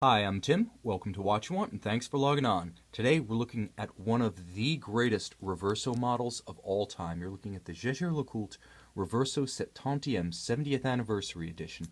Hi, I'm Tim. Welcome to Watch You Want, and thanks for logging on. Today we're looking at one of the greatest Reverso models of all time. You're looking at the Jaeger-LeCoultre Reverso Septantieme 70th Anniversary Edition.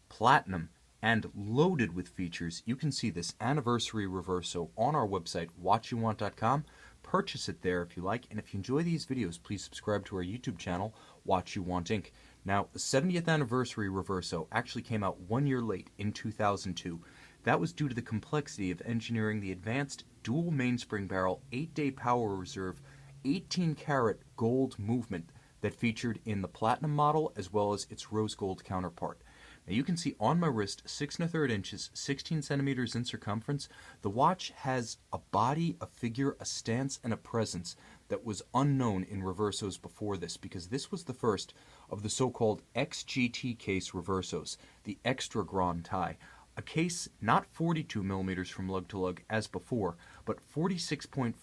Platinum and loaded with features. You can see this anniversary Reverso on our website, watchyouwant.com. Purchase it there if you like, and if you enjoy these videos, please subscribe to our YouTube channel, Watch You Want Inc. Now, the 70th Anniversary Reverso actually came out 1 year late in 2002. That was due to the complexity of engineering the advanced dual mainspring barrel 8-day power reserve 18-karat gold movement that featured in the Platinum model as well as its rose gold counterpart. Now you can see on my wrist 6 1/3 inches, 16 centimeters in circumference. The watch has a body, a figure, a stance, and a presence that was unknown in Reversos before this, because this was the first of the so-called XGT case Reversos, the extra grand tie. A case not 42 millimeters from lug to lug as before, but 46.5,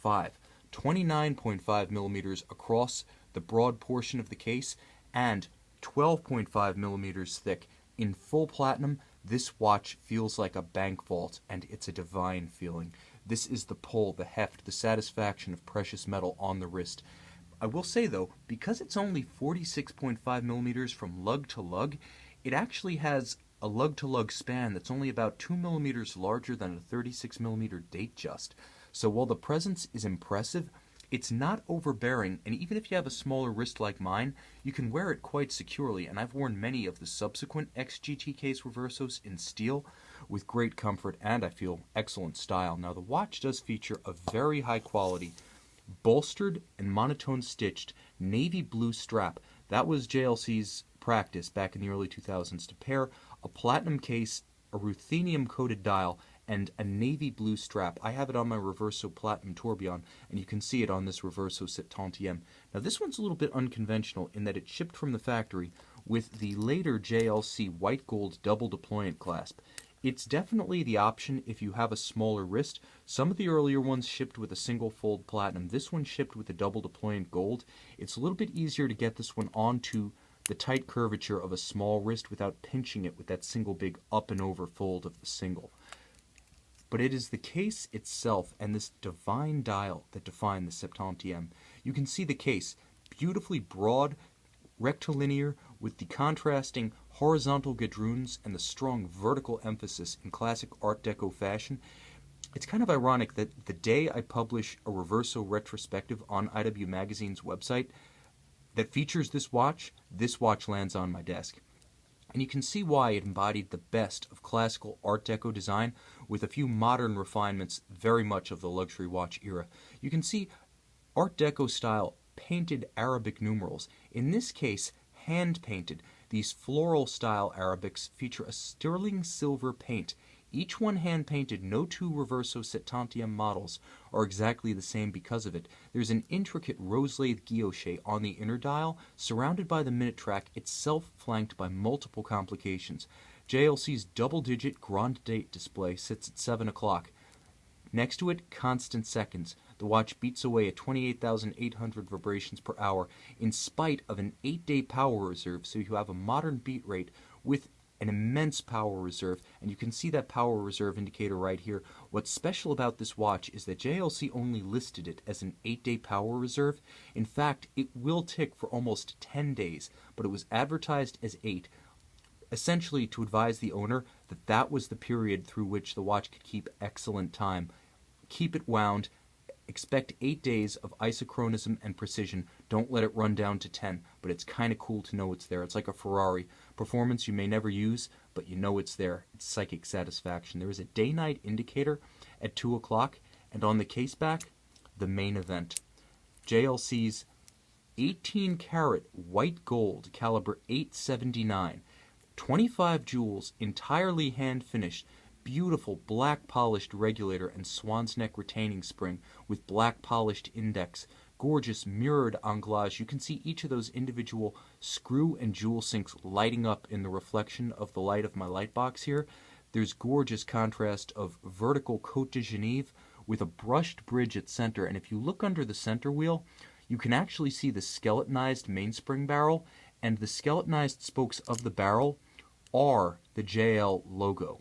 29.5 millimeters across the broad portion of the case, and 12.5 millimeters thick. In full platinum, this watch feels like a bank vault, and it's a divine feeling. This is the pull, the heft, the satisfaction of precious metal on the wrist. I will say though, because it's only 46.5 millimeters from lug to lug, it actually has a lug-to-lug span that's only about 2 millimeters larger than a 36 millimeter date just. So while the presence is impressive, it's not overbearing, and even if you have a smaller wrist like mine, you can wear it quite securely, and I've worn many of the subsequent XGT case Reversos in steel with great comfort and, I feel, excellent style. Now the watch does feature a very high quality, bolstered and monotone stitched navy blue strap. That was JLC's practice back in the early 2000s to pair a platinum case, a ruthenium coated dial, and a navy blue strap. I have it on my Reverso Platinum Tourbillon, and you can see it on this Reverso Septantieme. Now this one's a little bit unconventional in that it shipped from the factory with the later JLC white gold double deployant clasp. It's definitely the option if you have a smaller wrist. Some of the earlier ones shipped with a single fold platinum. This one shipped with a double deployant gold. It's a little bit easier to get this one onto the tight curvature of a small wrist without pinching it with that single big up and over fold of the single. But it is the case itself and this divine dial that define the Septantieme. You can see the case, beautifully broad, rectilinear, with the contrasting horizontal gadroons and the strong vertical emphasis in classic Art Deco fashion. It's kind of ironic that the day I publish a Reverso retrospective on IW Magazine's website that features this watch lands on my desk. And you can see why it embodied the best of classical Art Deco design with a few modern refinements very much of the luxury watch era. You can see Art Deco style painted Arabic numerals. In this case, hand painted. These floral style Arabics feature a sterling silver paint. Each one hand-painted. No two Reverso Septantieme models are exactly the same because of it. There's an intricate rose-lathe guilloche on the inner dial, surrounded by the minute track, itself flanked by multiple complications. JLC's double-digit grand date display sits at 7 o'clock. Next to it, constant seconds. The watch beats away at 28,800 vibrations per hour in spite of an 8-day power reserve, so you have a modern beat rate with an immense power reserve, and you can see that power reserve indicator right here. What's special about this watch is that JLC only listed it as an 8-day power reserve. In fact, it will tick for almost 10 days, but it was advertised as 8, essentially to advise the owner that that was the period through which the watch could keep excellent time. Keep it wound. Expect 8 days of isochronism and precision. Don't let it run down to 10, but it's kind of cool to know it's there. It's like a Ferrari. Performance you may never use, but you know it's there. It's psychic satisfaction. There is a day-night indicator at 2 o'clock, and on the case back, the main event. JLC's 18-karat white gold, caliber 879, 25 jewels, entirely hand-finished, beautiful black polished regulator and swan's neck retaining spring with black polished index, gorgeous mirrored anglage. You can see each of those individual screw and jewel sinks lighting up in the reflection of the light of my light box here. There's gorgeous contrast of vertical Côte de Genève with a brushed bridge at center, and if you look under the center wheel, you can actually see the skeletonized mainspring barrel, and the skeletonized spokes of the barrel are the JL logo.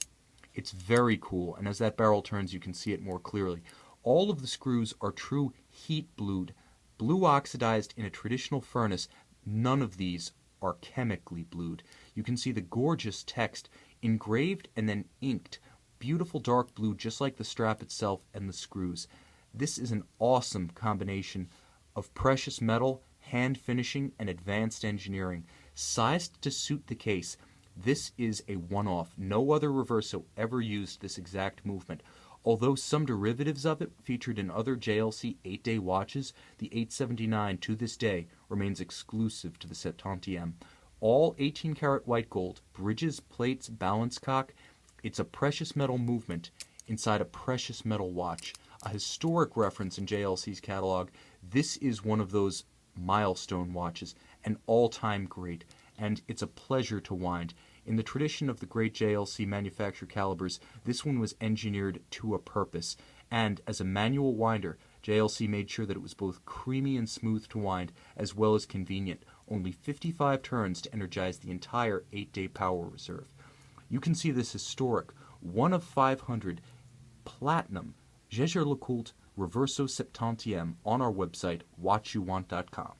It's very cool, and as that barrel turns, you can see it more clearly. All of the screws are true heat blued, blue oxidized in a traditional furnace. None of these are chemically blued. You can see the gorgeous text engraved and then inked, beautiful dark blue just like the strap itself and the screws. This is an awesome combination of precious metal, hand finishing, and advanced engineering. Sized to suit the case, this is a one-off. No other Reverso ever used this exact movement. Although some derivatives of it featured in other JLC 8-day watches, the 879 to this day remains exclusive to the Septantieme. All 18-karat white gold, bridges, plates, balance cock. It's a precious metal movement inside a precious metal watch. A historic reference in JLC's catalog. This is one of those milestone watches, an all-time great, and it's a pleasure to wind. In the tradition of the great JLC manufacturer calibers, this one was engineered to a purpose, and as a manual winder, JLC made sure that it was both creamy and smooth to wind, as well as convenient. Only 55 turns to energize the entire 8-day power reserve. You can see this historic, 1 of 500, platinum Jaeger-LeCoultre Reverso Septantieme on our website, watchyouwant.com.